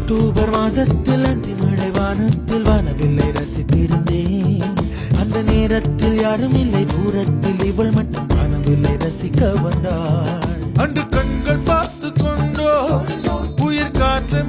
October மாதத்தில் அந்தி மழை வானத்தில் வானவில்லை ரசித்திருந்தேன். அந்த நேரத்தில் யாரும் இல்லை தூரத்தில், இவள் மட்டும் வானவில்லை ரசிக்க வந்தாள். அன்று கண்கள் பார்த்து கொண்டோ உயிர் காற்றை